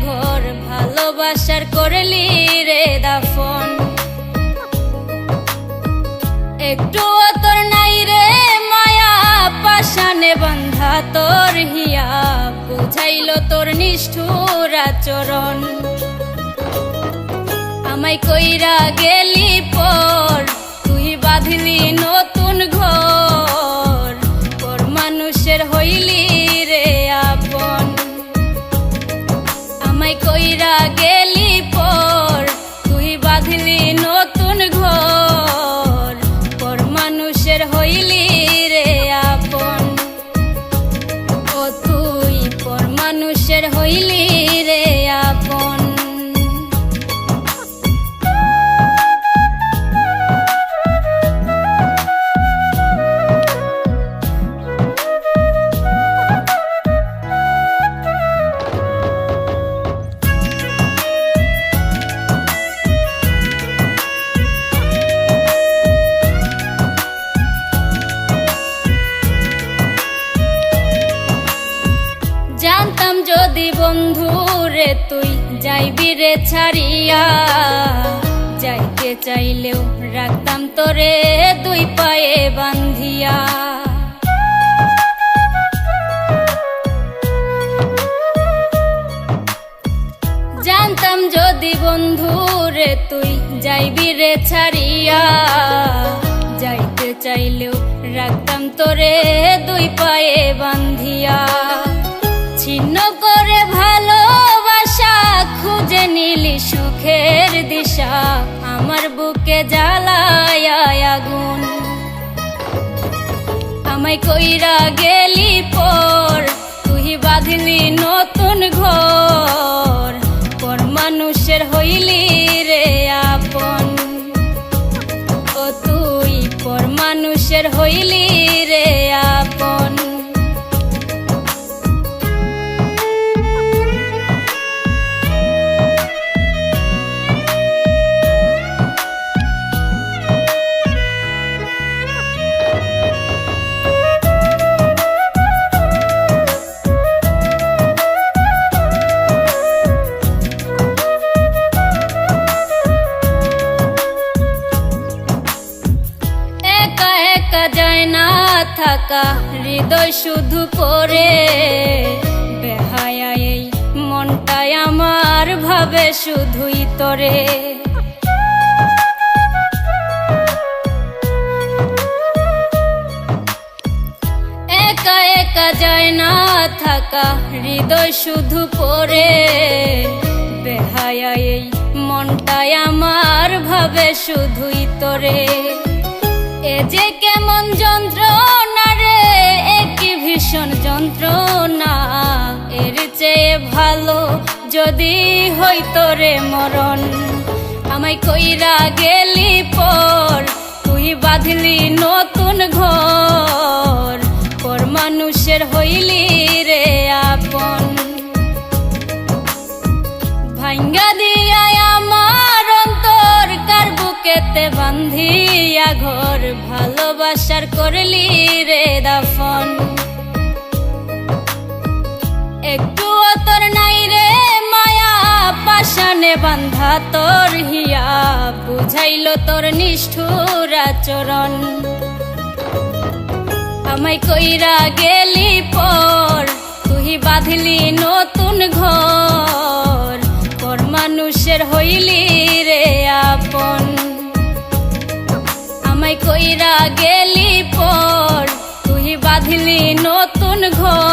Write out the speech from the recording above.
ঘর ভালোবাসার করলি রে দাফন। একটু তোর নাই রে মায়া পাশানে বান্ধা তোর হিয়া, বুঝাইল তোর নিষ্ঠুর আচরণ। আমায় কইরা গেলি পর তুই বাঁধলি নতুন ঘর, পর মানুষের হইলি রে আপন। আমায় কইরা গেলি পর তুই বাঁধলি নতুন ঘর, পর মানুষের হইলি রে আপন। ও তুই পর মানুষের হইলি রে আপন। জানতাম যদি বন্ধু রে তুই যাইবি রে ছাড়িয়া, যাইতে চাইলেও রাখতাম তোরে দুই পায়ে বান্ধিয়া। জানতাম যদি বন্ধু রে তুই যাইবি রে ছাড়িয়া, যাইতে চাইলেও রাখতাম তোরে দুই পায়ে বান্ধিয়া। ছিন্ন করে ভালোবাসা খুঁজে নিলি সুখের দিশা, আমার বুকে জ্বালায় আগুন। আমায় কইরা গেলি পর তুই বাঁধলি নতুন ঘর, পর মানুষের হইলি রে আপন। ও তুই পর মানুষের হইলি রে আপন। যায় না থাকা হৃদয় শুধু পড়ে, বেহায়া এই মনটাই আমার ভাবে শুধুই তোরে। একা একা যায় না থাকা হৃদয় শুধু পড়ে, বেহায়া এই মনটাই আমার ভাবে শুধুই তোরে। এ যে কেমন যন্ত্রণা রে, একই ভীষণ যন্ত্রণা, এর চেয়ে ভালো যদি হইতো রে মরণ। আমায় কইরা গেলি পর তুই বাঁধলি নতুন ঘর, পর মানুষের হইলি রে আপন। ভাঙ্গা দিয়া আমার অন্তর কার বুকেতে বান্ধিয়া ঘর ভালোবাসার করলি রে দাফন। একটু তোর নাই রে মায়া পাশানে বান্ধা তোর হিয়া, বুঝাইল তোর নিষ্ঠুর আচরণ। আমায় কইরা গেলি পর তুই বাঁধলি নতুন ঘর, পর মানুষের হইলি রে আপন। আমায় কইরা গেলি পর তুই বাঁধলি নতুন ঘর,